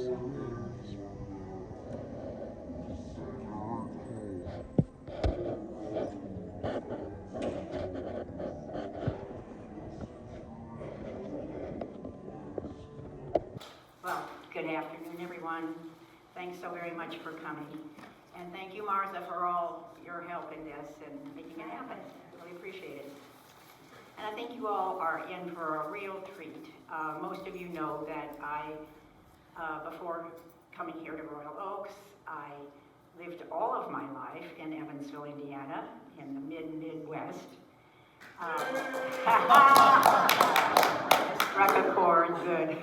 Well, good afternoon, everyone. Thanks so very much for coming. And thank you, Martha, for all your help in this and making it happen. Really appreciate it. And I think you all are in for a real treat. Most of you know that before coming here to Royal Oaks, I lived all of my life in Evansville, Indiana, in the Midwest. Struck a chord, good.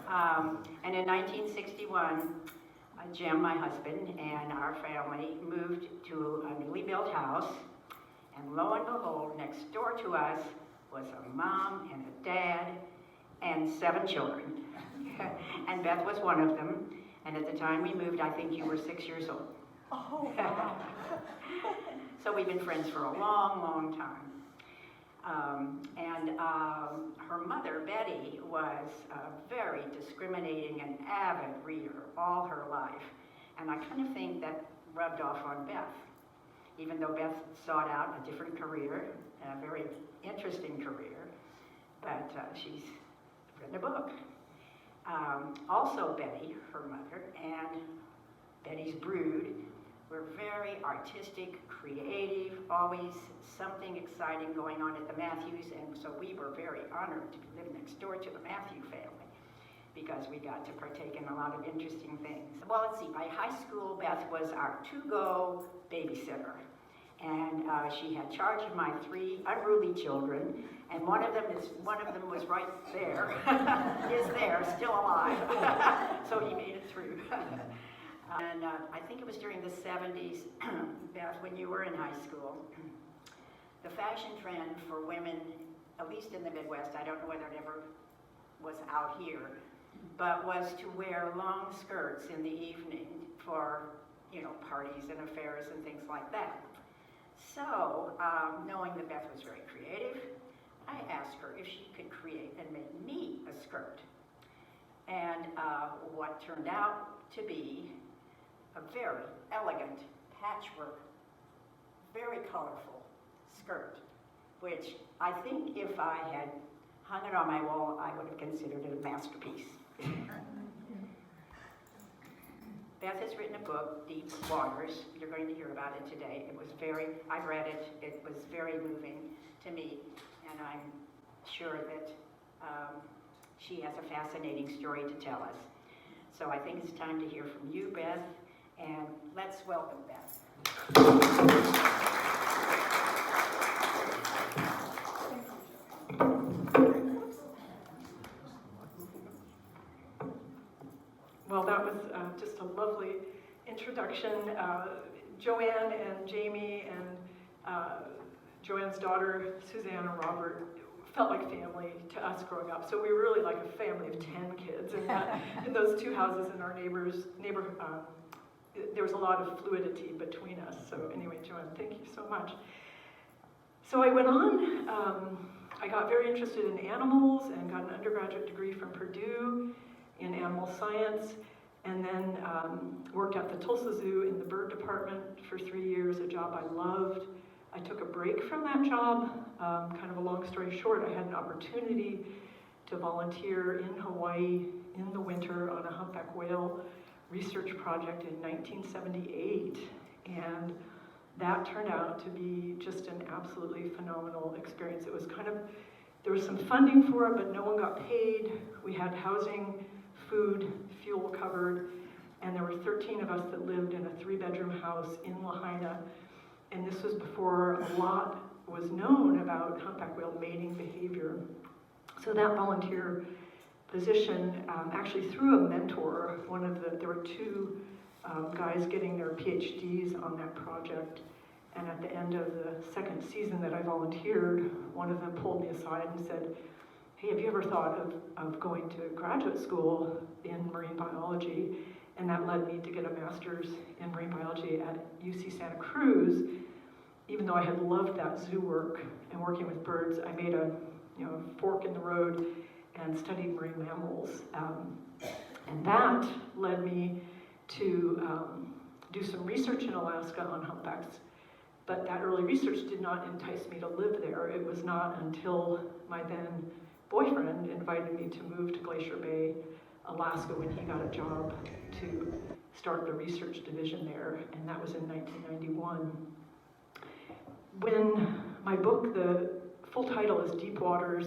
And in 1961, Jim, my husband, and our family moved to a newly built house, and lo and behold, next door to us was a mom and a dad and 7 children. And Beth was one of them, and at the time we moved, I think you were 6 years old. Oh, wow. So we've been friends for a long, long time. Her mother, Betty, was a very discriminating and avid reader all her life. And I kind of think that rubbed off on Beth, even though Beth sought out a different career, a very interesting career, but she's written a book. Also Betty, her mother, and Betty's brood were very artistic, creative, always something exciting going on at the Mathews, and so we were very honored to live next door to the Matthew family because we got to partake in a lot of interesting things. Well, let's see, by high school, Beth was our to-go babysitter, and she had charge of my 3 unruly children, and one of them was right there, is there, still alive, so he made it through. And I think it was during the 70s, Beth, when you were in high school, the fashion trend for women, at least in the Midwest, I don't know whether it ever was out here, but was to wear long skirts in the evening for, parties and affairs and things like that. So, knowing that Beth was very creative, I asked her if she could create and make me a skirt. And what turned out to be a very elegant patchwork, very colorful skirt, which I think if I had hung it on my wall, I would have considered it a masterpiece. Beth has written a book, Deep Waters. You're going to hear about it today. I read it, it was very moving to me, and I'm sure that she has a fascinating story to tell us. So I think it's time to hear from you, Beth, and let's welcome Beth. Well, that was just a lovely introduction. Joanne and Jamie and Joanne's daughter, Suzanne and Robert, felt like family to us growing up. So we were really like a family of 10 kids. And in those 2 houses in our neighborhood, there was a lot of fluidity between us. So anyway, Joanne, thank you so much. So I went on, I got very interested in animals and got an undergraduate degree from Purdue in animal science, and then worked at the Tulsa Zoo in the bird department for 3 years, a job I loved. I took a break from that job. Kind of a long story short, I had an opportunity to volunteer in Hawaii in the winter on a humpback whale research project in 1978, and that turned out to be just an absolutely phenomenal experience. It was there was some funding for it, but no one got paid. We had housing, food, fuel covered, and there were 13 of us that lived in a 3-bedroom house in Lahaina, and this was before a lot was known about humpback whale mating behavior. So that volunteer position, actually through a mentor, there were 2 guys getting their PhDs on that project, and at the end of the 2nd season that I volunteered, one of them pulled me aside and said, "Hey, have you ever thought of going to graduate school in marine biology?" And that led me to get a master's in marine biology at UC Santa Cruz. Even though I had loved that zoo work and working with birds, I made a fork in the road and studied marine mammals And that led me to do some research in Alaska on humpbacks. But that early research did not entice me to live there. It was not until my then boyfriend invited me to move to Glacier Bay, Alaska, when he got a job to start the research division there, and that was in 1991. When my book, the full title is Deep Waters,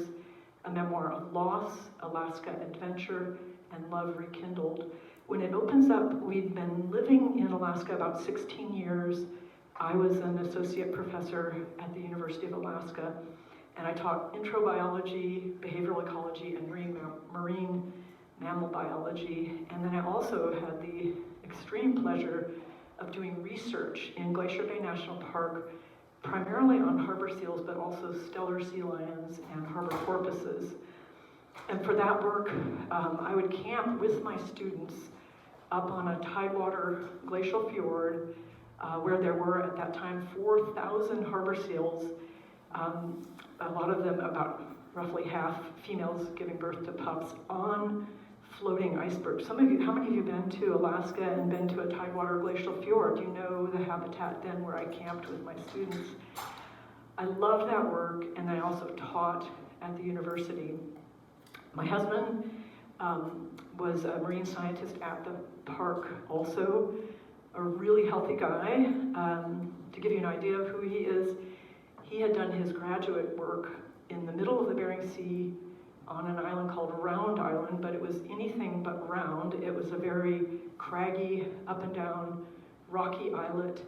a Memoir of Loss, Alaska Adventure, and Love Rekindled. When it opens up, we'd been living in Alaska about 16 years. I was an associate professor at the University of Alaska, and I taught intro biology, behavioral ecology, and marine mammal biology. And then I also had the extreme pleasure of doing research in Glacier Bay National Park, primarily on harbor seals, but also stellar sea lions and harbor porpoises. And for that work, I would camp with my students up on a tidewater glacial fjord, where there were at that time 4,000 harbor seals, a lot of them, about roughly half females giving birth to pups, on floating icebergs. How many of you have been to Alaska and been to a tidewater glacial fjord? You know the habitat then where I camped with my students. I loved that work, and I also taught at the university. My husband was a marine scientist at the park also, a really healthy guy. To give you an idea of who he is, he had done his graduate work in the middle of the Bering Sea on an island called Round Island, but it was anything but round. It was a very craggy, up and down, rocky islet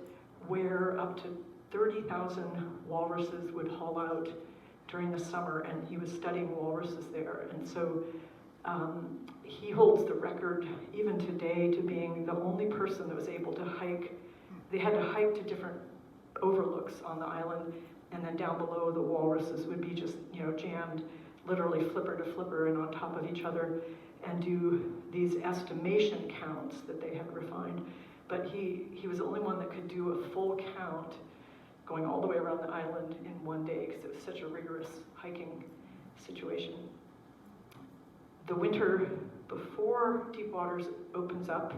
where up to 30,000 walruses would haul out during the summer, and he was studying walruses there. And so he holds the record even today to being the only person that was able to hike. They had to hike to different overlooks on the island, and then down below the walruses would be just, jammed literally flipper to flipper and on top of each other, and do these estimation counts that they had refined. But he was the only one that could do a full count going all the way around the island in one day, because it was such a rigorous hiking situation. The winter before Deep Waters opens up,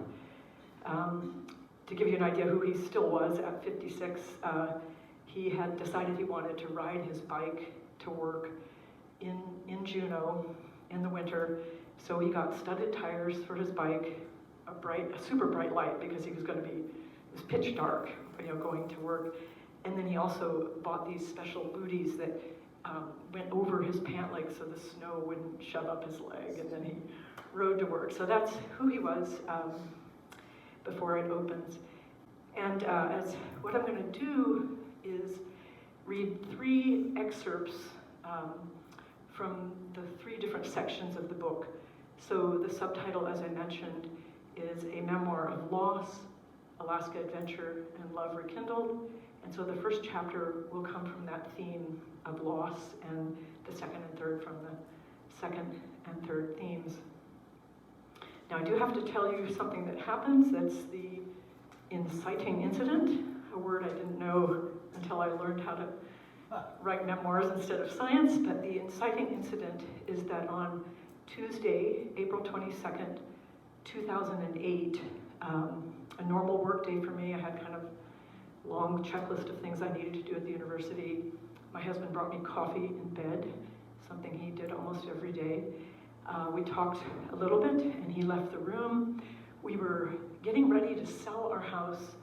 to give you an idea who he still was at 56, he had decided he wanted to ride his bike to work in Juneau in the winter. So he got studded tires for his bike, a super bright light, because he was going to be, it was pitch dark, going to work. And then he also bought these special booties that went over his pant legs so the snow wouldn't shove up his leg, and then he rode to work. So that's who he was before it opens. And as what I'm going to do is read 3 excerpts from the 3 different sections of the book. So the subtitle, as I mentioned, is A Memoir of Loss, Alaska Adventure, and Love Rekindled. And so the first chapter will come from that theme of loss, and the second and third from the second and third themes. Now, I do have to tell you something that happens. That's the inciting incident, a word I didn't know until I learned how to write memoirs instead of science. But the inciting incident is that on Tuesday, April 22nd, 2008, a normal work day for me. I had kind of long checklist of things I needed to do at the university. My husband brought me coffee in bed, something he did almost every day. We talked a little bit, and he left the room. We were getting ready to sell our house.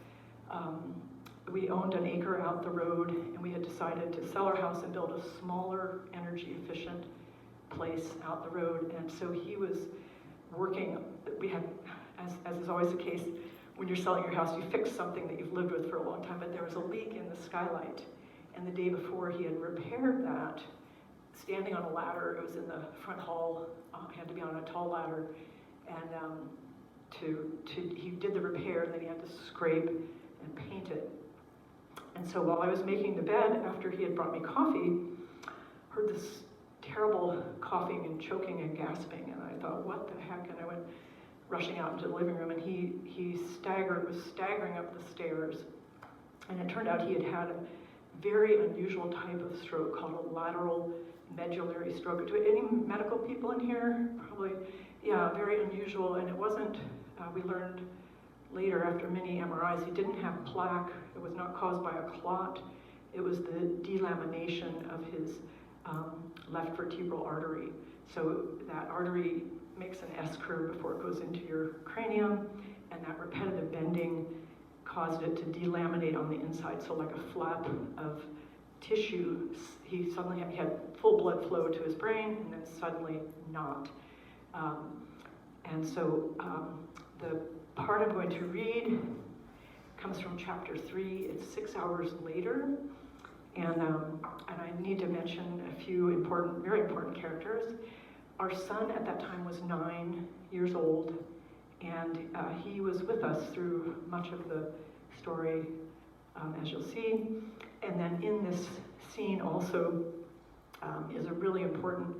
We owned an acre out the road, and we had decided to sell our house and build a smaller, energy-efficient place out the road. And so he was working. We had, as is always the case, when you're selling your house, you fix something that you've lived with for a long time, but there was a leak in the skylight. And the day before, he had repaired that, standing on a ladder. It was in the front hall. He had to be on a tall ladder. And he did the repair, and then he had to scrape and paint it. And so while I was making the bed, after he had brought me coffee, heard this terrible coughing and choking and gasping. And I thought, what the heck? And I went rushing out into the living room, and he was staggering up the stairs. And it turned out he had had very unusual type of stroke called a lateral medullary stroke. Do any medical people in here? Probably, yeah, very unusual. And it wasn't, we learned later after many MRIs, he didn't have plaque. It was not caused by a clot. It was the delamination of his left vertebral artery. So that artery makes an S curve before it goes into your cranium, and that repetitive bending caused it to delaminate on the inside. So like a flap of tissue, he suddenly had full blood flow to his brain, and then suddenly not. And so the part I'm going to read comes from chapter 3. It's 6 hours later, and I need to mention a few very important characters. Our son at that time was 9 years old, and he was with us through much of the story, as you'll see. And then in this scene also is a really important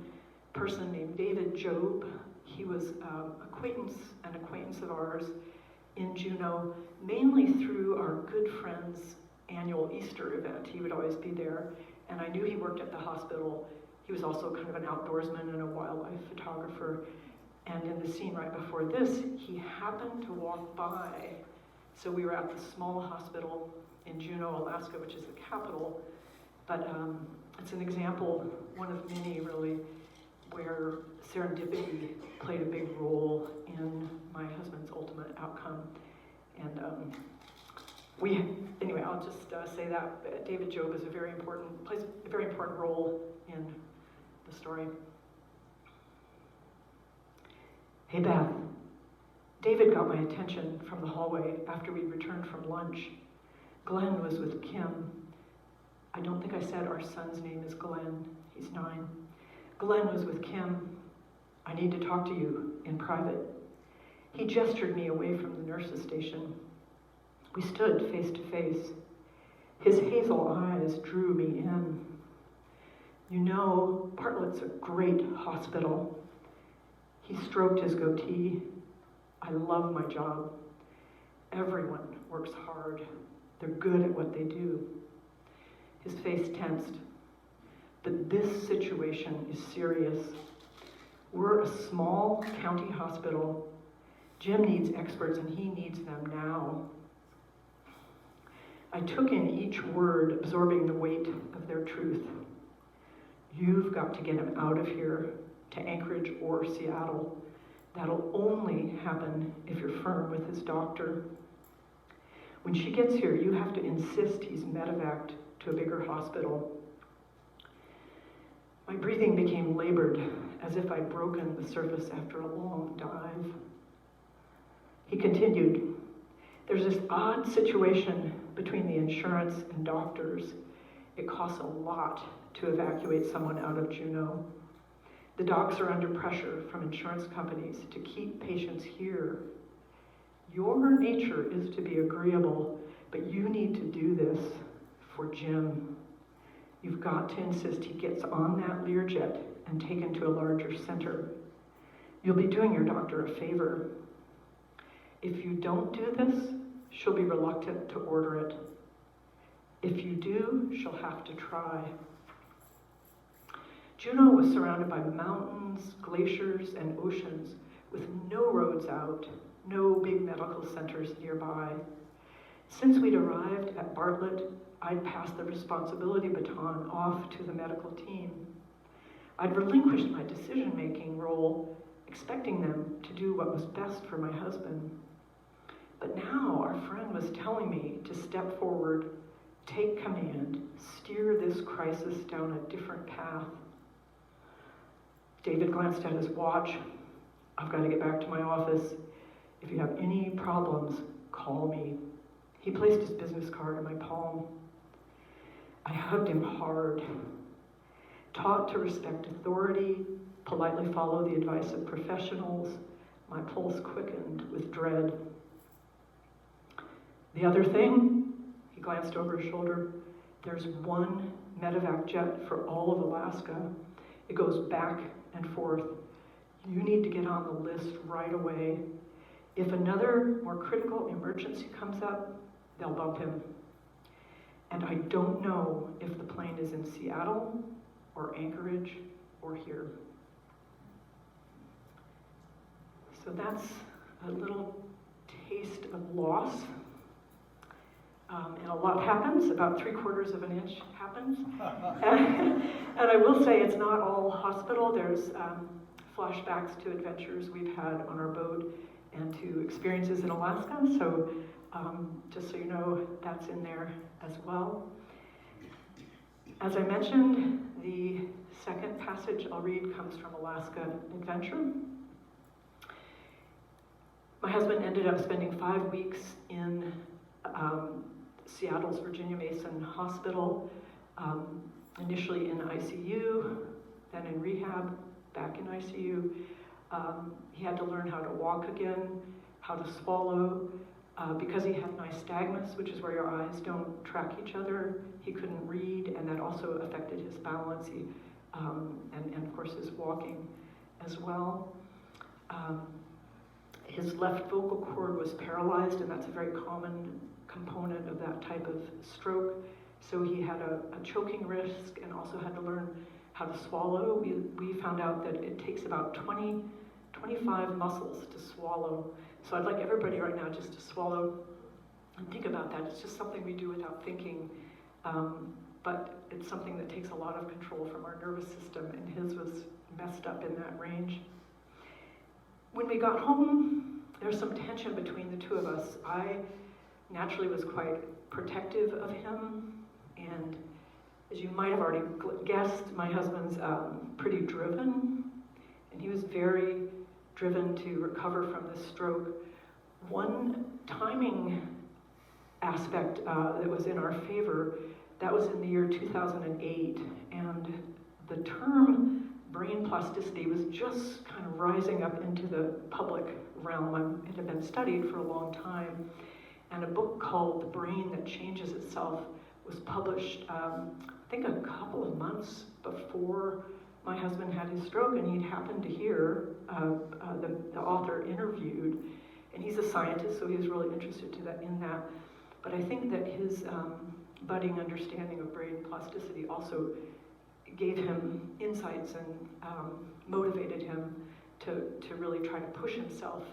person named David Job. He was an acquaintance of ours in Juneau, mainly through our Good Friends annual Easter event. He would always be there, and I knew he worked at the hospital. He was also kind of an outdoorsman and a wildlife photographer. And in the scene right before this, he happened to walk by. So we were at the small hospital in Juneau, Alaska, which is the capital. But it's an example, one of many really, where serendipity played a big role in my husband's ultimate outcome. And anyway, I'll just say that David Job plays a very important role in the story. Hey Beth, David got my attention from the hallway after we returned from lunch. Glenn was with Kim. I don't think I said our son's name is Glenn. He's 9. Glenn was with Kim. I need to talk to you in private. He gestured me away from the nurse's station. We stood face to face. His hazel eyes drew me in. You know, Bartlett's a great hospital. He stroked his goatee. I love my job. Everyone works hard. They're good at what they do. His face tensed. But this situation is serious. We're a small county hospital. Jim needs experts, and he needs them now. I took in each word, absorbing the weight of their truth. You've got to get him out of here, to Anchorage or Seattle. That'll only happen if you're firm with his doctor. When she gets here, you have to insist he's medevaced to a bigger hospital. My breathing became labored, as if I'd broken the surface after a long dive. He continued, there's this odd situation between the insurance and doctors. It costs a lot to evacuate someone out of Juneau. The docs are under pressure from insurance companies to keep patients here. Your nature is to be agreeable, but you need to do this for Jim. You've got to insist he gets on that Learjet and taken to a larger center. You'll be doing your doctor a favor. If you don't do this, she'll be reluctant to order it. If you do, she'll have to try. Juneau was surrounded by mountains, glaciers, and oceans with no roads out, no big medical centers nearby. Since we'd arrived at Bartlett, I'd passed the responsibility baton off to the medical team. I'd relinquished my decision-making role, expecting them to do what was best for my husband. But now our friend was telling me to step forward, take command, steer this crisis down a different path. David glanced at his watch. I've got to get back to my office. If you have any problems, call me. He placed his business card in my palm. I hugged him hard. Taught to respect authority, politely follow the advice of professionals, my pulse quickened with dread. The other thing, he glanced over his shoulder, there's one medevac jet for all of Alaska. It goes back and forth. You need to get on the list right away. If another more critical emergency comes up, they'll bump him. and I don't know if the plane is in Seattle or Anchorage or here. So that's a little taste of loss. And a lot happens, about 3/4 of an inch happens. And I will say it's not all hospital. There's flashbacks to adventures we've had on our boat and to experiences in Alaska. So just so you know, that's in there as well. As I mentioned, the second passage I'll read comes from Alaska Adventure. My husband ended up spending 5 weeks in Seattle's Virginia Mason Hospital, initially in ICU, then in rehab, back in ICU. He had to learn how to walk again, how to swallow. Because he had nystagmus, which is where your eyes don't track each other, he couldn't read, and that also affected his balance, and of course his walking as well. His left vocal cord was paralyzed, and that's a very common component of that type of stroke. So he had a choking risk and also had to learn how to swallow. We found out that it takes about 25 muscles to swallow. So I'd like everybody right now just to swallow and think about that. It's just something we do without thinking, but it's something that takes a lot of control from our nervous system, and his was messed up in that range. When we got home, there's some tension between the two of us. I naturally was quite protective of him, and as you might have already guessed, my husband's pretty driven, and he was very driven to recover from this stroke. One timing aspect that was in our favor, that was in the year 2008, and the term brain plasticity was just kind of rising up into the public realm. It had been studied for a long time, and a book called The Brain That Changes Itself was published, I think a couple of months before my husband had his stroke, and he'd happened to hear the author interviewed, and he's a scientist, so he was really interested in that. But I think that his budding understanding of brain plasticity also gave him insights and motivated him to really try to push himself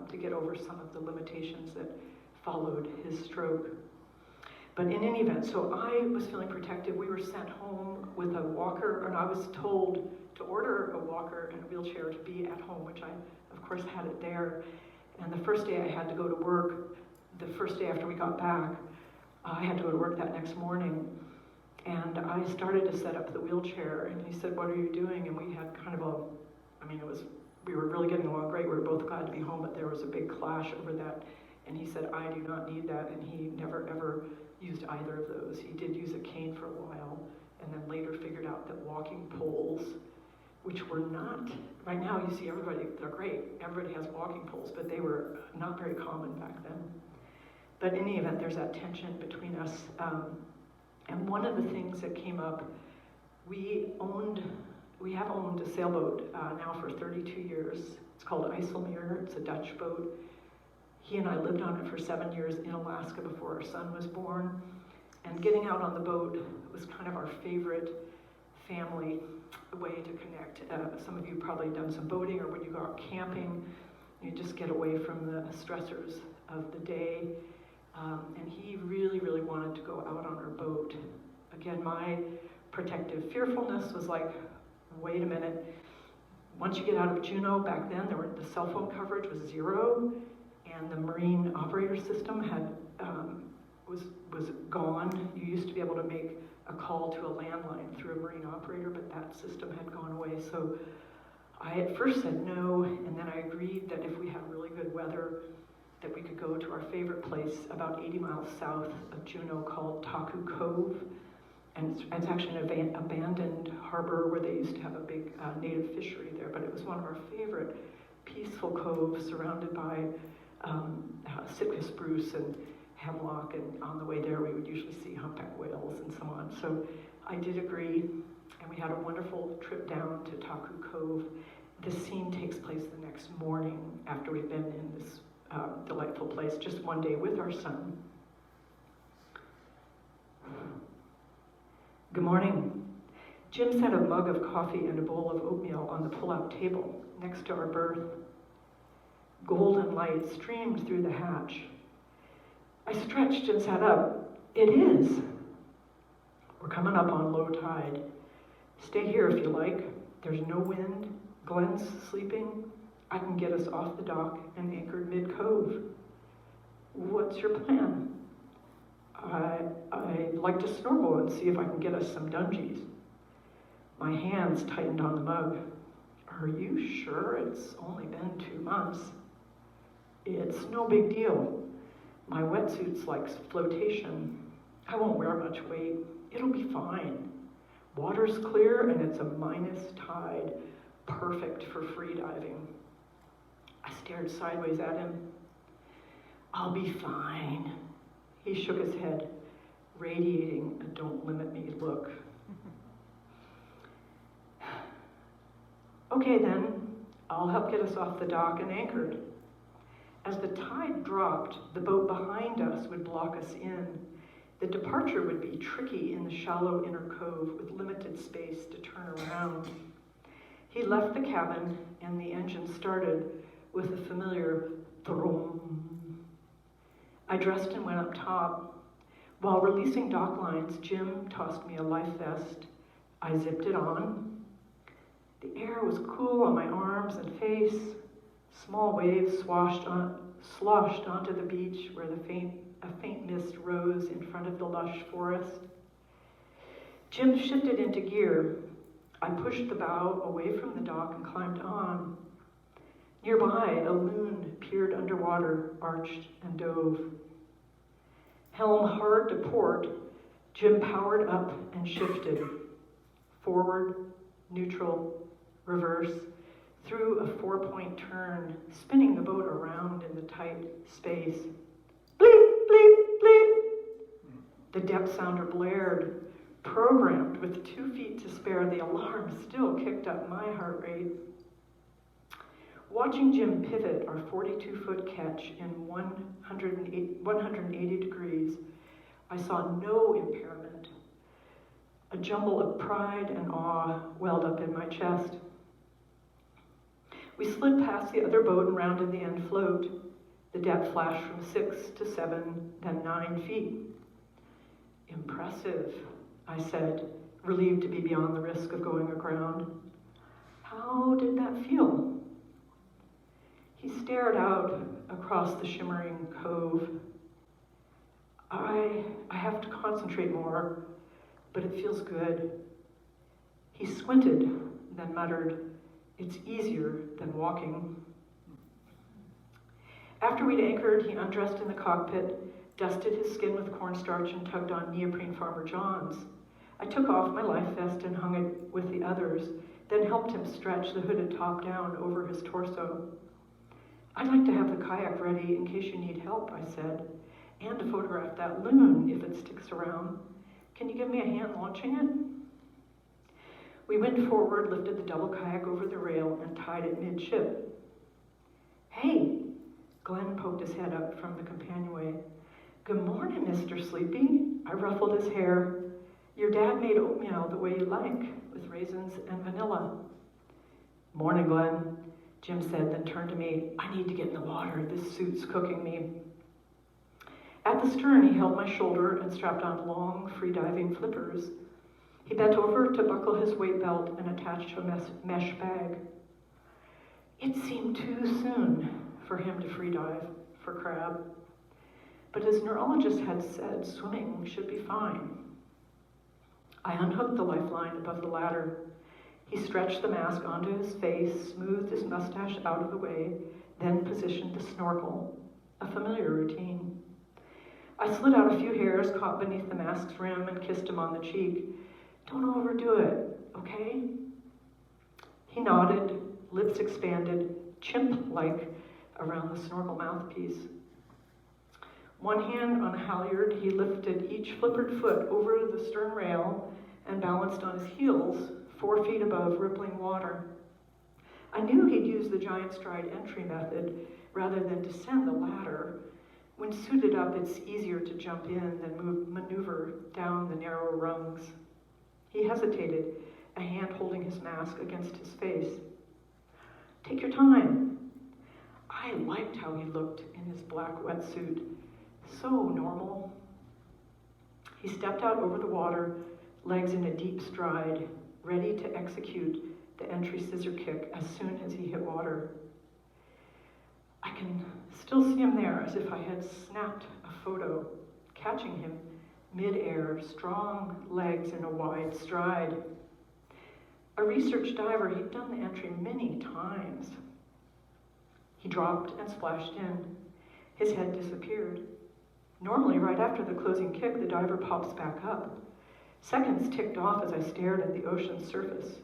to get over some of the limitations that followed his stroke. But in any event, so I was feeling protective. We were sent home with a walker, and I was told to order a walker and a wheelchair to be at home, which I, of course, had it there. And the first day I had to go to work, the first day after we got back, I had to go to work that next morning. And I started to set up the wheelchair, and he said, "What are you doing?" And we had kind of we were really getting along great. We were both glad to be home, but there was a big clash over that. And he said, "I do not need that," and he never, ever used either of those. He did use a cane for a while, and then later figured out that walking poles, which were not, right now you see everybody, they're great, everybody has walking poles, but they were not very common back then. But in any event, there's that tension between us. And one of the things that came up, we have owned a sailboat now for 32 years. It's called IJsselmeer, it's a Dutch boat. He and I lived on it for 7 years in Alaska before our son was born. And getting out on the boat was kind of our favorite family way to connect. Some of you probably done some boating, or when you go out camping, you just get away from the stressors of the day. And he really, really wanted to go out on our boat. Again, my protective fearfulness was like, wait a minute. Once you get out of Juneau, back then, the cell phone coverage was 0. And the marine operator system was gone. You used to be able to make a call to a landline through a marine operator, but that system had gone away. So I at first said no, and then I agreed that if we had really good weather, that we could go to our favorite place about 80 miles south of Juneau called Taku Cove. And it's actually an abandoned harbor where they used to have a big native fishery there, but it was one of our favorite peaceful coves surrounded by Sitka spruce and hemlock, and on the way there we would usually see humpback whales and so on. So I did agree, and we had a wonderful trip down to Taku Cove. The scene takes place the next morning after we've been in this delightful place, just one day with our son. Good morning. Jim set a mug of coffee and a bowl of oatmeal on the pull-out table next to our berth. Golden light streamed through the hatch. I stretched and sat up. It is. We're coming up on low tide. Stay here if you like. There's no wind. Glenn's sleeping. I can get us off the dock and anchored mid-cove. What's your plan? I'd like to snorkel and see if I can get us some dungeons. My hands tightened on the mug. Are you sure it's only been 2 months? It's no big deal. My wetsuit's like flotation. I won't wear much weight. It'll be fine. Water's clear and it's a minus tide. Perfect for free diving. I stared sideways at him. I'll be fine. He shook his head, radiating a don't limit me look. Okay then, I'll help get us off the dock and anchored. As the tide dropped, the boat behind us would block us in. The departure would be tricky in the shallow inner cove with limited space to turn around. He left the cabin and the engine started with a familiar thrum. I dressed and went up top. While releasing dock lines, Jim tossed me a life vest. I zipped it on. The air was cool on my arms and face. Small waves sloshed onto the beach where a faint mist rose in front of the lush forest. Jim shifted into gear. I pushed the bow away from the dock and climbed on. Nearby, a loon peered underwater, arched and dove. Helm hard to port, Jim powered up and shifted. Forward, neutral, reverse, through a 4-point turn, spinning the boat around in the tight space. Bleep, bleep, bleep. The depth sounder blared. Programmed with 2 feet to spare, the alarm still kicked up my heart rate. Watching Jim pivot our 42-foot catch in 180 degrees, I saw no impairment. A jumble of pride and awe welled up in my chest. We slid past the other boat and rounded the end float. The depth flashed from 6 to 7, then 9 feet. Impressive, I said, relieved to be beyond the risk of going aground. How did that feel? He stared out across the shimmering cove. I have to concentrate more, but it feels good. He squinted, then muttered, "It's easier than walking." After we'd anchored, he undressed in the cockpit, dusted his skin with cornstarch, and tugged on neoprene Farmer John's. I took off my life vest and hung it with the others, then helped him stretch the hooded top down over his torso. "I'd like to have the kayak ready in case you need help," I said, "and to photograph that loon if it sticks around. Can you give me a hand launching it?" We went forward, lifted the double kayak over the rail, and tied it midship. "Hey," Glenn poked his head up from the companionway. "Good morning, Mr. Sleepy." I ruffled his hair. "Your dad made oatmeal the way you like, with raisins and vanilla." "Morning, Glenn," Jim said, then turned to me. "I need to get in the water. This suit's cooking me." At the stern, he held my shoulder and strapped on long, free-diving flippers. He bent over to buckle his weight belt and attach a mesh bag. It seemed too soon for him to free dive for crab, but his neurologist had said swimming should be fine. I unhooked the lifeline above the ladder. He stretched the mask onto his face, smoothed his mustache out of the way, then positioned the snorkel, a familiar routine. I slid out a few hairs, caught beneath the mask's rim, and kissed him on the cheek. "Don't overdo it, okay?" He nodded, lips expanded, chimp-like, around the snorkel mouthpiece. One hand on a halyard, he lifted each flippered foot over the stern rail and balanced on his heels, 4 feet above rippling water. I knew he'd use the giant stride entry method rather than descend the ladder. When suited up, it's easier to jump in than maneuver down the narrow rungs. He hesitated, a hand holding his mask against his face. "Take your time." I liked how he looked in his black wetsuit. So normal. He stepped out over the water, legs in a deep stride, ready to execute the entry scissor kick as soon as he hit water. I can still see him there as if I had snapped a photo, catching him mid-air, strong legs in a wide stride. A research diver, he'd done the entry many times. He dropped and splashed in. His head disappeared. Normally, right after the closing kick, the diver pops back up. Seconds ticked off as I stared at the ocean's surface.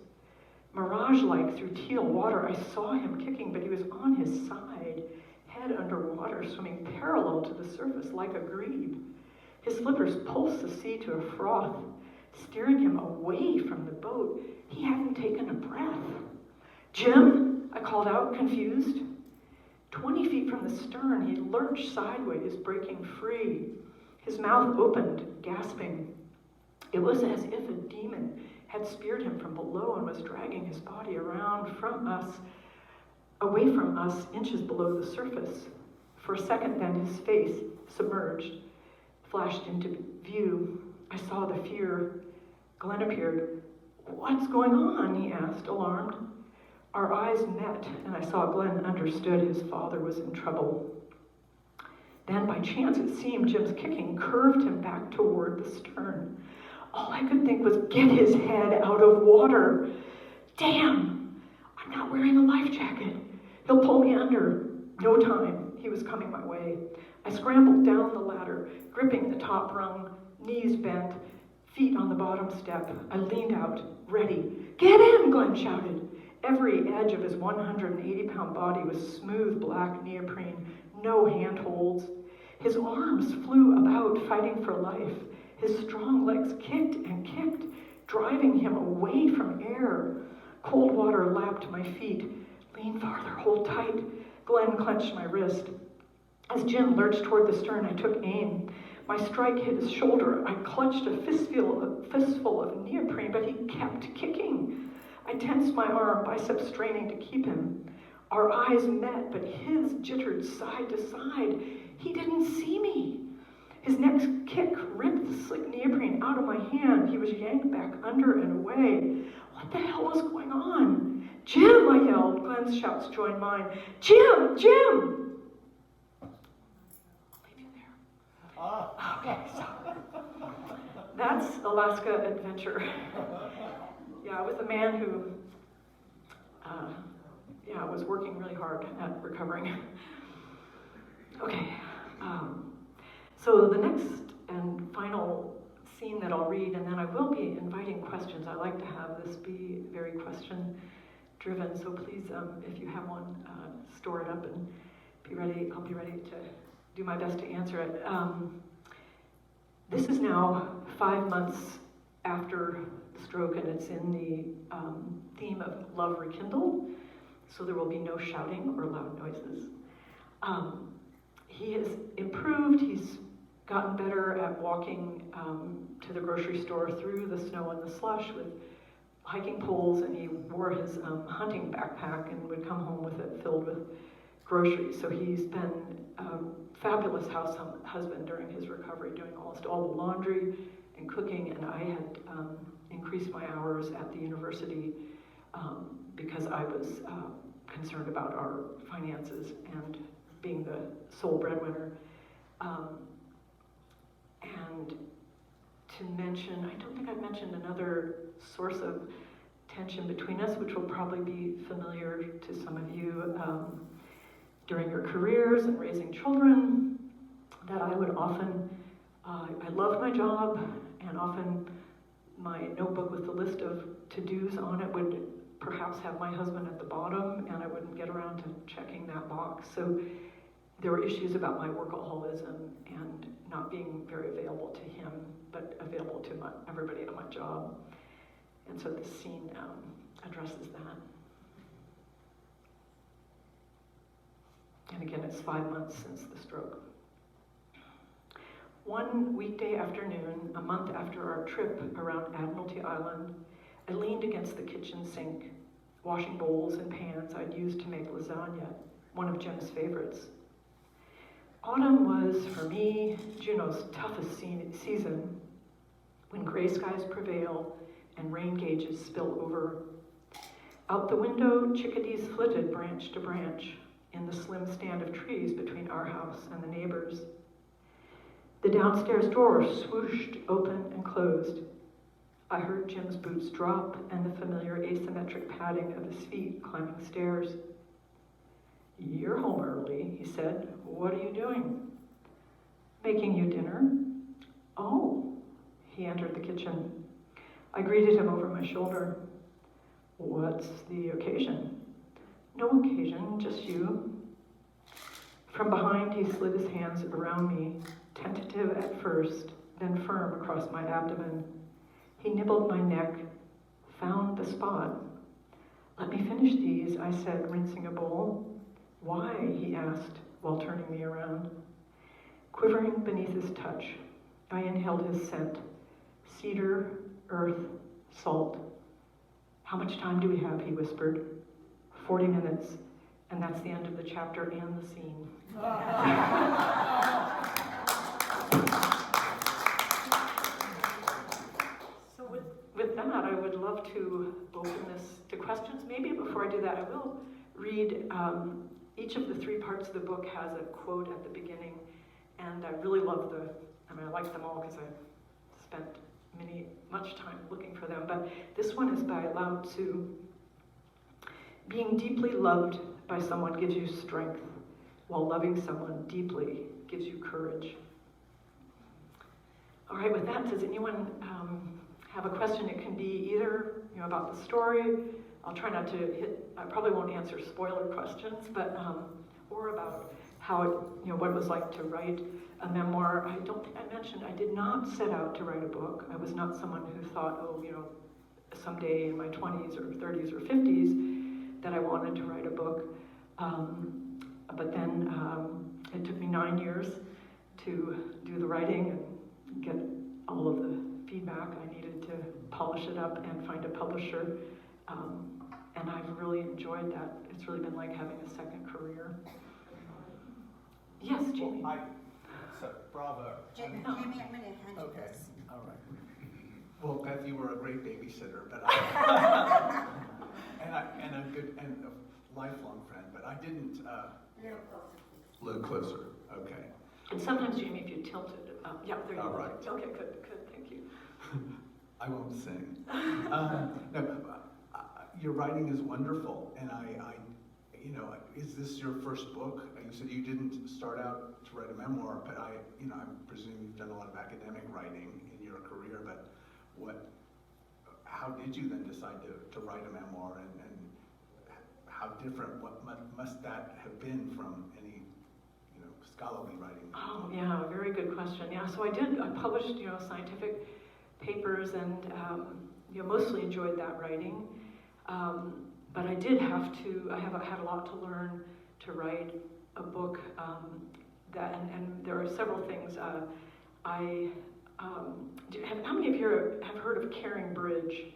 Mirage-like through teal water, I saw him kicking, but he was on his side, head underwater, swimming parallel to the surface like a grebe. His flippers pulsed the sea to a froth, steering him away from the boat. He hadn't taken a breath. "Jim?" I called out, confused. 20 feet from the stern, he lurched sideways, breaking free. His mouth opened, gasping. It was as if a demon had speared him from below and was dragging his body around from us, away from us, inches below the surface. For a second then, his face, submerged, flashed into view. I saw the fear. Glenn appeared. "What's going on?" he asked, alarmed. Our eyes met, and I saw Glenn understood his father was in trouble. Then, by chance, it seemed, Jim's kicking curved him back toward the stern. All I could think was, get his head out of water. Damn! I'm not wearing a life jacket. He'll pull me under. No time. He was coming my way. I scrambled down the ladder, gripping the top rung, knees bent, feet on the bottom step. I leaned out, ready. "Get in!" Glenn shouted. Every edge of his 180-pound body was smooth black neoprene, no handholds. His arms flew about, fighting for life. His strong legs kicked and kicked, driving him away from air. Cold water lapped my feet. "Lean farther, hold tight." Glenn clenched my wrist. As Jim lurched toward the stern, I took aim. My strike hit his shoulder. I clutched a fistful of neoprene, but he kept kicking. I tensed my arm, biceps straining to keep him. Our eyes met, but his jittered side to side. He didn't see me. His next kick ripped the slick neoprene out of my hand. He was yanked back under and away. What the hell was going on? "Jim!" I yelled. Glenn's shouts joined mine. "Jim! Jim!" I'll leave you there. Okay, so that's Alaska Adventure. Yeah, with a man who, was working really hard at recovering. Okay, so the next and final scene that I'll read, and then I will be inviting questions. I like to have this be very question-driven, so please, if you have one, store it up and be ready. I'll be ready to do my best to answer it. This is now 5 months after the stroke, and it's in the theme of Love Rekindled, so there will be no shouting or loud noises. He has improved. He's gotten better at walking to the grocery store through the snow and the slush with hiking poles, and he wore his hunting backpack and would come home with it filled with groceries. So he's been a fabulous husband during his recovery, doing almost all the laundry and cooking, and I had increased my hours at the university because I was concerned about our finances and being the sole breadwinner. And to mention, I don't think I've mentioned another source of tension between us, which will probably be familiar to some of you during your careers and raising children, that I would often, I loved my job, and often my notebook with the list of to-dos on it would perhaps have my husband at the bottom, and I wouldn't get around to checking that box. So there were issues about my workaholism and not being very available to him, but available to everybody at my job. And so this scene addresses that. And again, it's 5 months since the stroke. One weekday afternoon, a month after our trip around Admiralty Island, I leaned against the kitchen sink, washing bowls and pans I'd used to make lasagna, one of Jim's favorites. Autumn was, for me, Juneau's toughest season, when gray skies prevail and rain gauges spill over. Out the window, chickadees flitted branch to branch in the slim stand of trees between our house and the neighbors. The downstairs door swooshed open and closed. I heard Jim's boots drop and the familiar asymmetric padding of his feet climbing stairs. "You're home early," he said. "What are you doing?" "Making you dinner." "Oh." He entered the kitchen. I greeted him over my shoulder. "What's the occasion?" "No occasion, just you." From behind, he slid his hands around me, tentative at first, then firm across my abdomen. He nibbled my neck, found the spot. "Let me finish these," I said, rinsing a bowl. "Why?" he asked, while turning me around. Quivering beneath his touch, I inhaled his scent. Cedar, earth, salt. "How much time do we have?" he whispered. 40 minutes, and that's the end of the chapter and the scene. So with that, I would love to open this to questions. Maybe before I do that, I will read, each of the 3 parts of the book has a quote at the beginning, and I really love I like them all because I spent much time looking for them, but this one is by Lao Tzu. "Being deeply loved by someone gives you strength, while loving someone deeply gives you courage." All right, with that, does anyone have a question? It can be either about the story. I'll try not to I probably won't answer spoiler questions, but or about how what it was like to write a memoir. I don't think I mentioned I did not set out to write a book. I was not someone who thought, someday in my 20s or 30s or 50s that I wanted to write a book. But then it took me 9 years to do the writing and get all of the feedback I needed to polish it up and find a publisher. And I've really enjoyed that. It's really been like having a second career. Yes, Jamie. Bravo. Jamie, I'm going to hand you Okay, this. all right. Well, Beth, you were a great babysitter, but and a good and a lifelong friend, but I didn't. A little closer. Okay. And sometimes, Jamie, if you tilt it, yeah, there you go. All right. Okay, good, thank you. I won't sing. Your writing is wonderful, and is this your first book? You said you didn't start out to write a memoir, but I presume you've done a lot of academic writing in your career. But how did you then decide to write a memoir, and how different? What must that have been from any scholarly writing? Oh, yeah, very good question. Yeah, so I published scientific papers, and mostly enjoyed that writing. But I did have to. I had a lot to learn to write a book. And there are several things. How many of you have heard of Caring Bridge?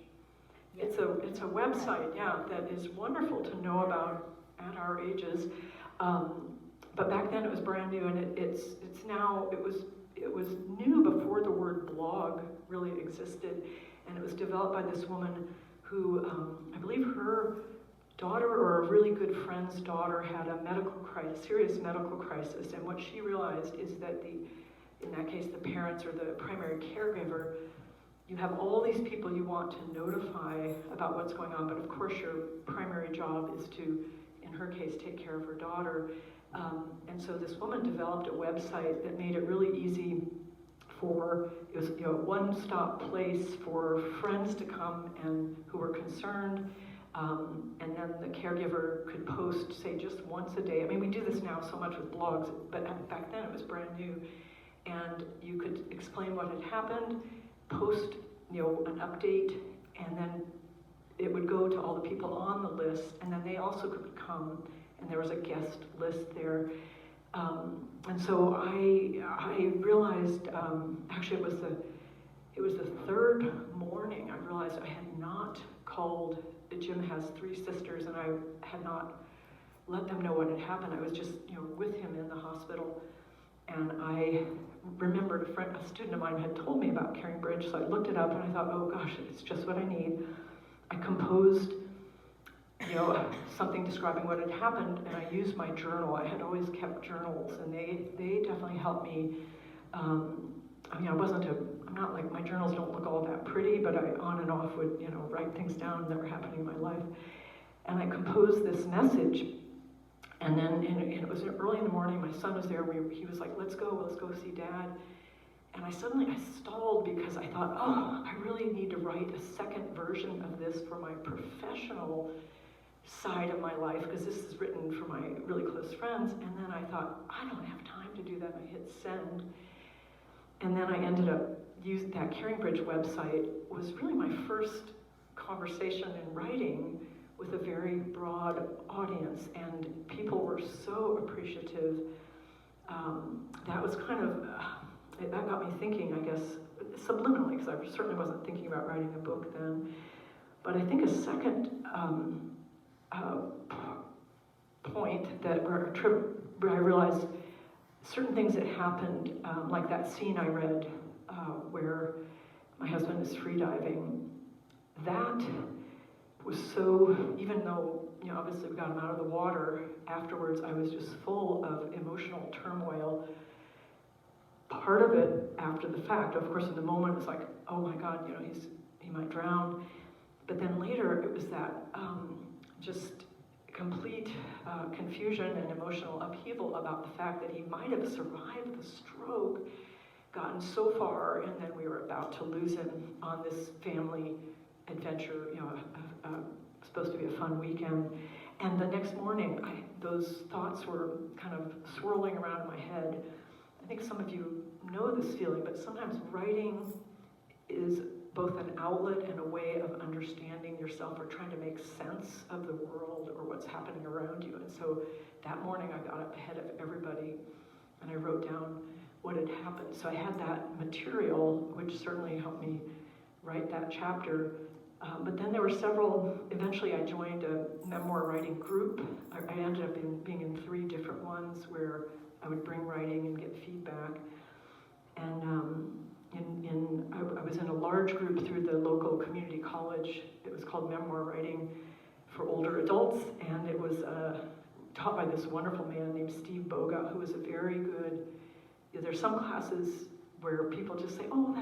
It's a website, yeah, that is wonderful to know about at our ages. But back then it was brand new, and it was new before the word blog really existed, and it was developed by this woman who I believe her daughter or a really good friend's daughter had a serious medical crisis, and what she realized is that in that case, the parents or the primary caregiver, you have all these people you want to notify about what's going on, but of course your primary job is to, in her case, take care of her daughter. And so this woman developed a website that made it really easy it was a one-stop place for friends to come and who were concerned, and then the caregiver could post, say, just once a day. I mean, we do this now so much with blogs, but back then it was brand new. And you could explain what had happened, post, an update, and then it would go to all the people on the list, and then they also could come, and there was a guest list there. And so I realized, actually it was the third morning I realized I had not called. Jim has 3 sisters, and I had not let them know what had happened. I was just, with him in the hospital. And I remembered a student of mine had told me about Caring Bridge, so I looked it up and I thought, oh gosh, it's just what I need. I composed, something describing what had happened, and I used my journal. I had always kept journals, and they definitely helped me. I'm not like, my journals don't look all that pretty, but I on and off would, write things down that were happening in my life. And I composed this message. And then it was early in the morning, my son was there, he was like, let's go see Dad. And I stalled because I thought, I really need to write a second version of this for my professional side of my life, because this is written for my really close friends. And then I thought, I don't have time to do that. I hit send. And then I ended up using that Caring Bridge website was really my first conversation in writing with a very broad audience, and people were so appreciative. That was kind of, that got me thinking, I guess, subliminally, because I certainly wasn't thinking about writing a book then. But I think a second point where I realized certain things that happened, like that scene I read where my husband is freediving, that was so, even though, obviously we got him out of the water, afterwards I was just full of emotional turmoil. Part of it after the fact, of course in the moment it's like, oh my God, he might drown. But then later it was that just complete confusion and emotional upheaval about the fact that he might have survived the stroke, gotten so far, and then we were about to lose him on this family adventure, supposed to be a fun weekend. And the next morning, those thoughts were kind of swirling around in my head. I think some of you know this feeling, but sometimes writing is both an outlet and a way of understanding yourself or trying to make sense of the world or what's happening around you. And so that morning I got up ahead of everybody and I wrote down what had happened. So I had that material, which certainly helped me write that chapter. But then there were several, eventually I joined a memoir writing group. I ended up being in 3 different ones where I would bring writing and get feedback. And I was in a large group through the local community college. It was called Memoir Writing for Older Adults, and it was taught by this wonderful man named Steve Boga, who was a very good, there's some classes where people just say, oh,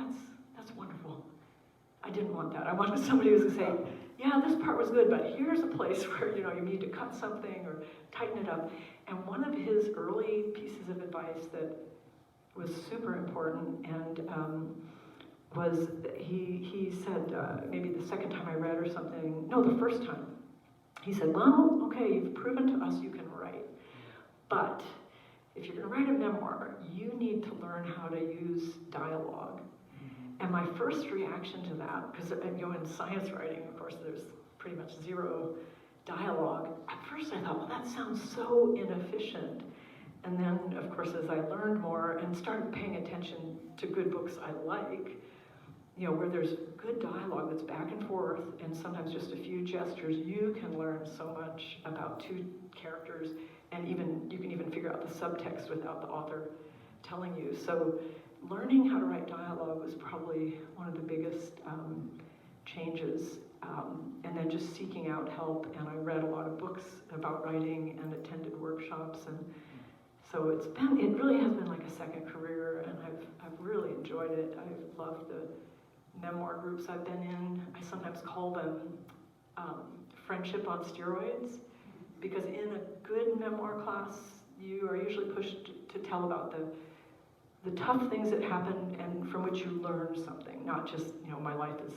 that's wonderful. I didn't want that. I wanted somebody who was going to say, yeah, this part was good, but here's a place where, you need to cut something or tighten it up. And one of his early pieces of advice that was super important and was he said, maybe the second time I read or something, no, the first time, he said, well, okay, you've proven to us you can write, but if you're going to write a memoir, you need to learn how to use dialogue. And my first reaction to that, because in science writing, of course, there's pretty much 0 dialogue. At first I thought, well, that sounds so inefficient. And then, of course, as I learned more and started paying attention to good books I like, where there's good dialogue that's back and forth and sometimes just a few gestures, you can learn so much about 2 characters, and you can even figure out the subtext without the author telling you. So learning how to write dialogue was probably one of the biggest changes. And then just seeking out help, and I read a lot of books about writing and attended workshops, and so it really has been like a second career, and I've really enjoyed it. I've loved the memoir groups I've been in. I sometimes call them friendship on steroids, because in a good memoir class, you are usually pushed to tell about the tough things that happen and from which you learn something, not just, my life is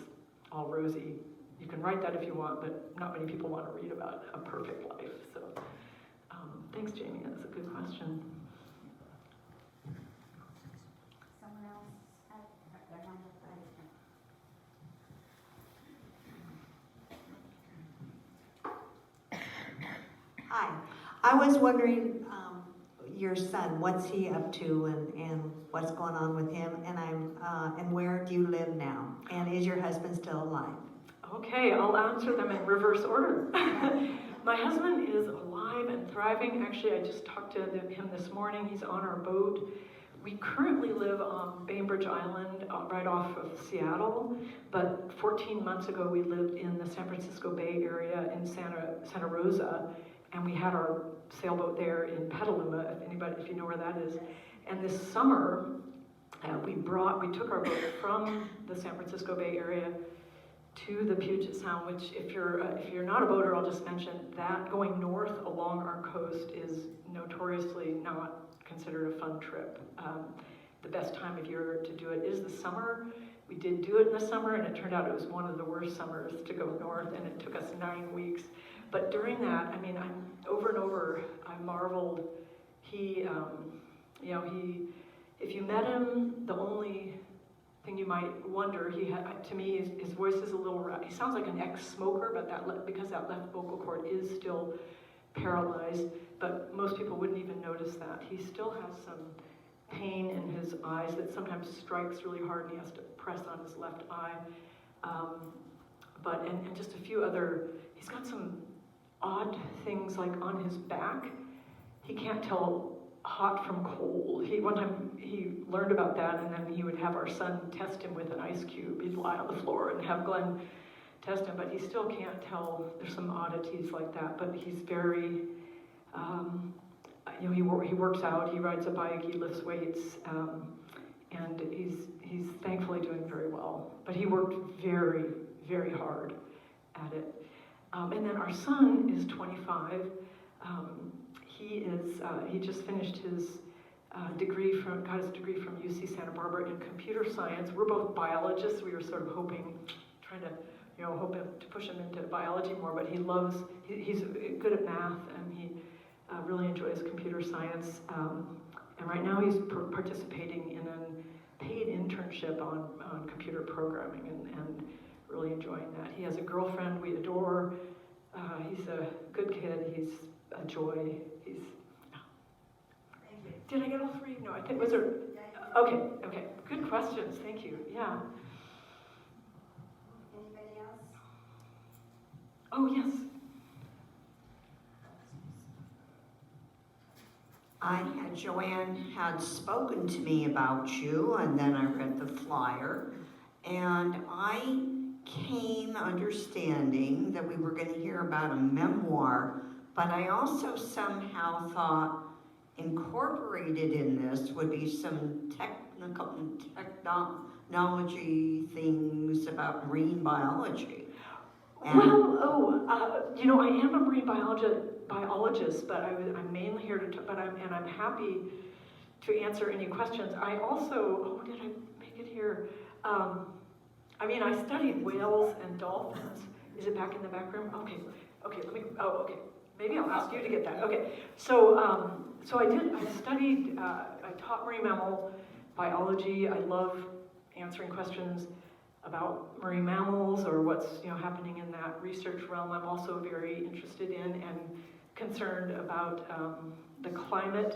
all rosy. You can write that if you want, but not many people want to read about a perfect life. So thanks, Jamie. That's a good question. Someone else had their hand up. Hi. I was wondering, your son, what's he up to and what's going on with him? And where do you live now? And is your husband still alive? Okay, I'll answer them in reverse order. My husband is alive and thriving. Actually, I just talked to him this morning. He's on our boat. We currently live on Bainbridge Island, right off of Seattle, but 14 months ago we lived in the San Francisco Bay Area in Santa Rosa, and we had our sailboat there in Petaluma, if you know where that is. And this summer, we took our boat from the San Francisco Bay Area to the Puget Sound, which if you're not a boater, I'll just mention that going north along our coast is notoriously not considered a fun trip. The best time of year to do it is the summer. We did do it in the summer, and it turned out it was one of the worst summers to go north, and it took us 9 weeks. But during that, I mean, over and over, I marveled. He, if you met him, the only thing you might wonder, to me, his voice is a little, he sounds like an ex-smoker, but because that left vocal cord is still paralyzed, but most people wouldn't even notice that. He still has some pain in his eyes that sometimes strikes really hard, and he has to press on his left eye. And just a few other, he's got some odd things like on his back. He can't tell hot from cold. One time he learned about that, and then he would have our son test him with an ice cube. He'd lie on the floor and have Glenn test him, but he still can't tell. There's some oddities like that, but he's very, he works out, he rides a bike, he lifts weights, and he's thankfully doing very well. But he worked very, very hard at it. And then our son is 25. He just finished his got his degree from UC Santa Barbara in computer science. We're both biologists. We were sort of trying to push him into biology more, but he's good at math, and he really enjoys computer science. And right now he's participating in a paid internship on computer programming and really enjoying that. He has a girlfriend we adore. He's a good kid. He's a joy. Did I get all three? No, I think was there. Okay. Good questions. Thank you. Yeah. Anybody else? Oh yes. Joanne had spoken to me about you, and then I read the flyer, and I came understanding that we were going to hear about a memoir, but I also somehow thought incorporated in this would be some technology things about marine biology. And I am a marine biologist, but I'm mainly here I'm happy to answer any questions. I also, did I make it here? I studied whales and dolphins. Is it back in the back room? Okay, okay. Maybe I'll ask you to get that. Okay, so I taught marine mammal biology. I love answering questions about marine mammals or what's happening in that research realm. I'm also very interested in and concerned about the climate.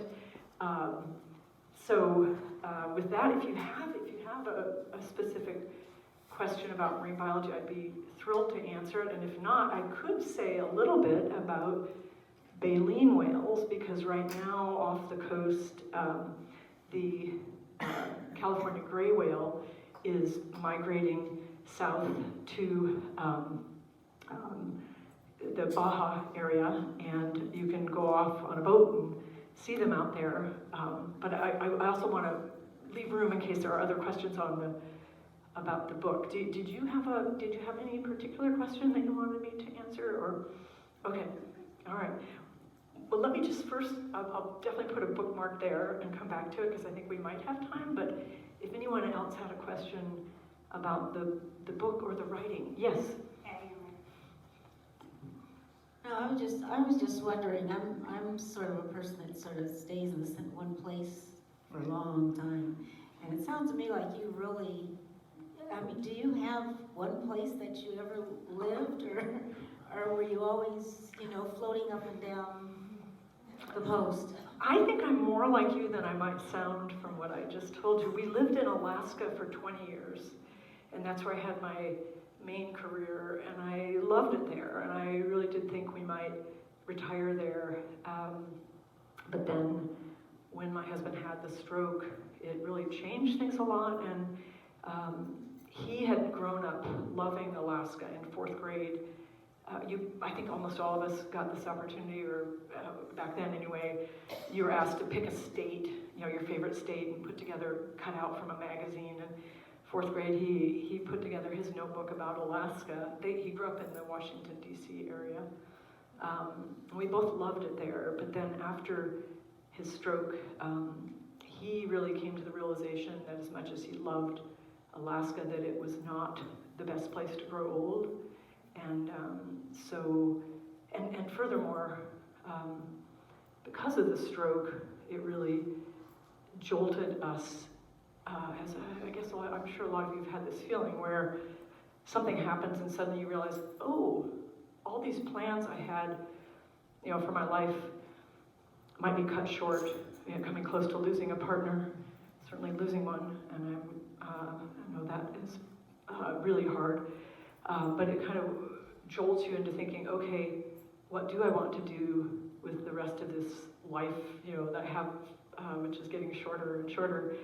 With that, if you have a specific question about marine biology, I'd be thrilled to answer it. And if not, I could say a little bit about baleen whales, because right now off the coast, the California gray whale is migrating south to the Baja area, and you can go off on a boat and see them out there. But I also want to leave room in case there are other questions about the book. Did you have any particular question that you wanted me to answer? Or okay, all right. Well, let me just first, I'll definitely put a bookmark there and come back to it because I think we might have time, but if anyone else had a question about the book or the writing, yes? No, I was just wondering, I'm sort of a person that sort of stays in one place for a long time, and it sounds to me like you really, do you have one place that you ever lived, or were you always, floating up and down the coast? I think I'm more like you than I might sound from what I just told you. We lived in Alaska for 20 years, and that's where I had my main career, and I loved it there, and I really did think we might retire there. But then when my husband had the stroke, it really changed things a lot, and he had grown up loving Alaska in 4th grade. I think almost all of us got this opportunity, or back then anyway, you were asked to pick a state, your favorite state, and put together, cut out from a magazine. And 4th grade, he put together his notebook about Alaska. He grew up in the Washington, D.C. area. We both loved it there, but then after his stroke, he really came to the realization that as much as he loved Alaska, that it was not the best place to grow old. And and furthermore, because of the stroke, it really jolted us. I guess I'm sure a lot of you have had this feeling where something happens and suddenly you realize, oh, all these plans I had, for my life might be cut short. Coming close to losing a partner, certainly losing one, and I know that is really hard. But it kind of jolts you into thinking, okay, what do I want to do with the rest of this life, that I have, which is getting shorter and shorter.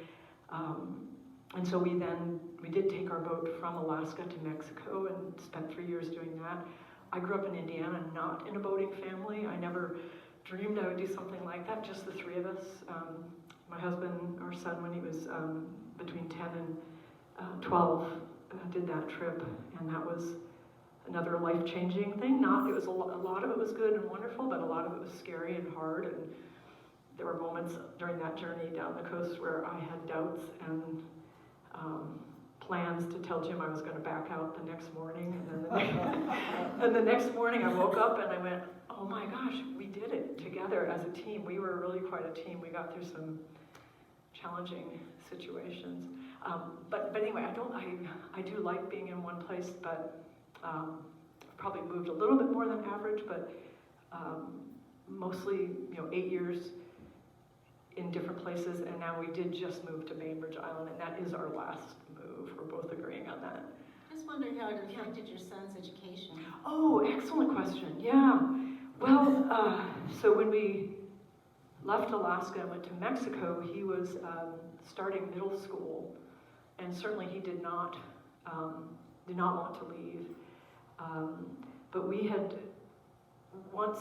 And so we did take our boat from Alaska to Mexico and spent 3 years doing that. I grew up in Indiana, not in a boating family. I never dreamed I would do something like that, just the 3 of us. My husband, our son, when he was between 10 and 12, did that trip, and that was another life-changing thing. It was a lot of it was good and wonderful, but a lot of it was scary and hard, and there were moments during that journey down the coast where I had doubts and plans to tell Jim I was going to back out the next morning, and the next morning I woke up and I went, oh my gosh, we did it together as a team. We were really quite a team. We got through some challenging situations. But anyway, I do like being in one place, but probably moved a little bit more than average, but mostly 8 years in different places, and now we did just move to Bainbridge Island, and that is our last move. We're both agreeing on that. Just wondering how it affected your son's education. Oh, excellent question. Yeah. Well, so when we left Alaska and went to Mexico, he was starting middle school, and certainly he did not want to leave. But we had once,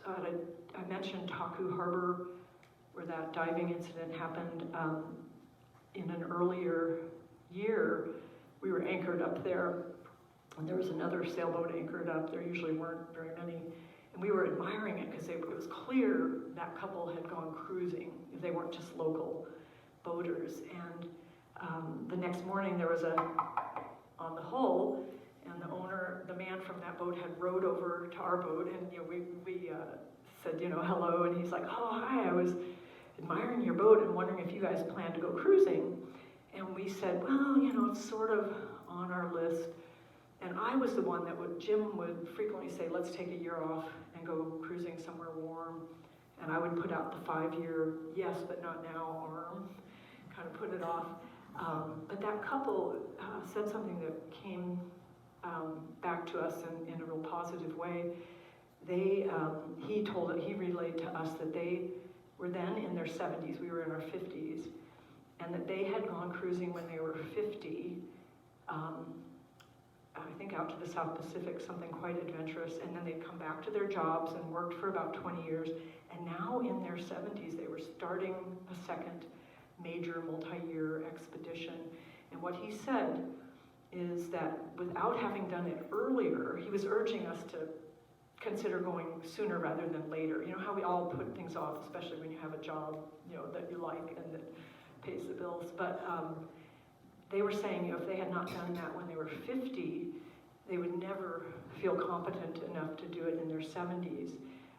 I mentioned Taku Harbor, where that diving incident happened in an earlier year. We were anchored up there, and there was another sailboat anchored up. There usually weren't very many. And we were admiring it because it was clear that couple had gone cruising. They weren't just local boaters. And the next morning there was on the hull, and the man from that boat had rowed over to our boat, and we said, hello, and he's like, oh, hi, I was admiring your boat and wondering if you guys plan to go cruising. And we said, well, it's sort of on our list. And I was the one Jim would frequently say, let's take a year off and go cruising somewhere warm. And I would put out the 5-year, yes, but not now arm, kind of put it off. But that couple said something that came back to us in a real positive way. He relayed to us that they were then in their 70s, we were in our 50s, and that they had gone cruising when they were 50, I think out to the South Pacific, something quite adventurous, and then they'd come back to their jobs and worked for about 20 years, and now in their 70s they were starting a second major multi-year expedition. And what he said is that without having done it earlier, he was urging us to consider going sooner rather than later. You know how we all put things off, especially when you have a job, that you like and that pays the bills. But they were saying, if they had not done that when they were 50, they would never feel competent enough to do it in their 70s.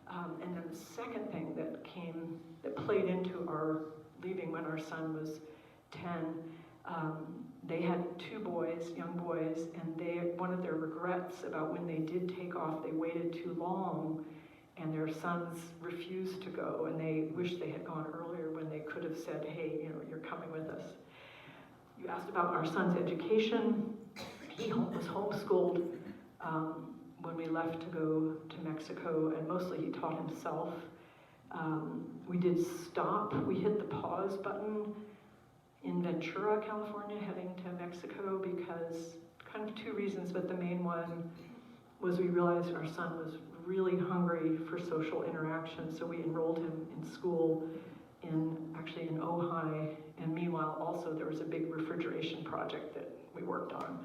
And then the second thing that played into our leaving when our son was 10, they had 2 boys, young boys, and one of their regrets about when they did take off, they waited too long, and their sons refused to go, and they wish they had gone earlier when they could have said, hey, you're coming with us. You asked about our son's education. He was homeschooled when we left to go to Mexico, and mostly he taught himself. We did stop. We hit the pause button in Ventura, California, heading to Mexico because kind of two reasons, but the main one was we realized our son was really hungry for social interaction, so we enrolled him in school actually in Ojai, and meanwhile also there was a big refrigeration project that we worked on.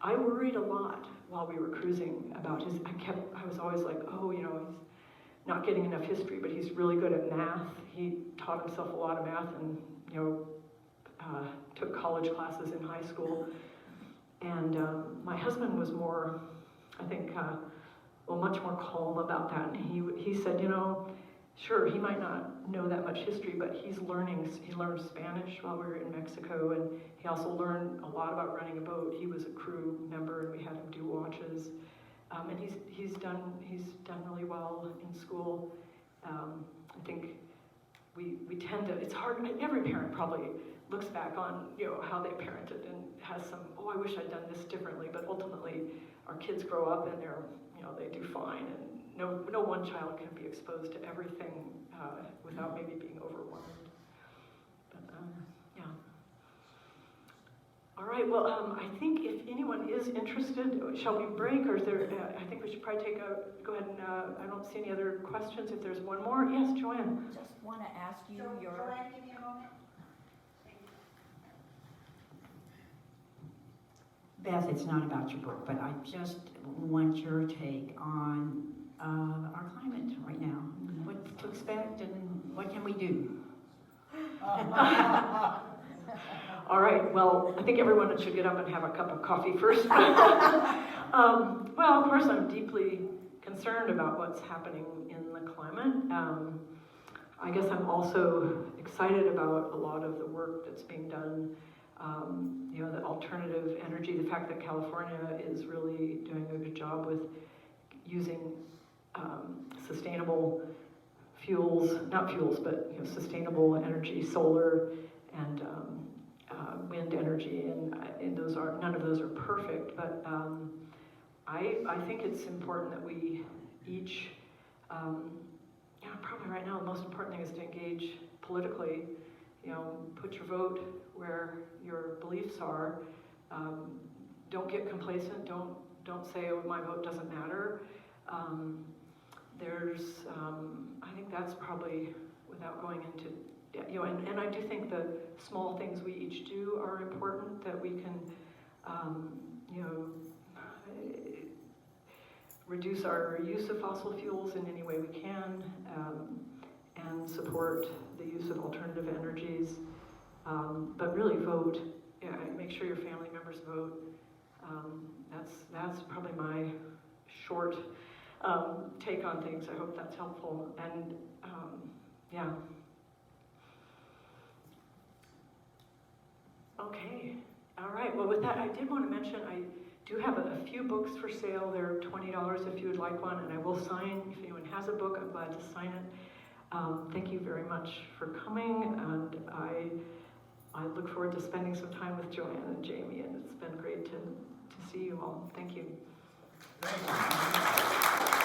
I worried a lot while we were cruising about I was always like, oh, he's not getting enough history, but he's really good at math. He taught himself a lot of math and, took college classes in high school. And my husband was more, I think, much more calm about that. And he said, sure, he might not know that much history, but he learned Spanish while we were in Mexico, and he also learned a lot about running a boat. He was a crew member, and we had him do watches. And he's done really well in school. I think we tend to, it's hard, every parent probably looks back on, how they parented and has some, I wish I'd done this differently, but ultimately our kids grow up and they're, they do fine, and no one child can be exposed to everything without maybe being overwhelmed. But yeah. All right, well, I think if anyone is interested, shall we break, or is there, I think we should probably go ahead and, I don't see any other questions. If there's one more, yes, Joanne. Just want to ask you Joanne, give me a moment. Beth, it's not about your book, but I just want your take on our climate right now. What to expect and what can we do? All right, well, I think everyone should get up and have a cup of coffee first. Well, of course, I'm deeply concerned about what's happening in the climate. I guess I'm also excited about a lot of the work that's being done. The alternative energy, the fact that California is really doing a good job with using sustainable fuels, not fuels, but sustainable energy, solar and wind energy, and none of those are perfect, but I think it's important that we each, probably right now the most important thing is to engage politically. Put your vote where your beliefs are. Don't get complacent. Don't say, oh, my vote doesn't matter. I think that's probably, without going into, and I do think the small things we each do are important, that we can, reduce our use of fossil fuels in any way we can, and support the use of alternative energies, but really vote. Make sure your family members vote. That's probably my short take on things. I hope that's helpful. And yeah. Okay. All right. Well, with that, I did want to mention I do have a few books for sale. They're $20 if you would like one, and I will sign. If anyone has a book, I'm glad to sign it. Thank you very much for coming, and I look forward to spending some time with Joanne and Jamie, and it's been great to see you all. Thank you. Thank you.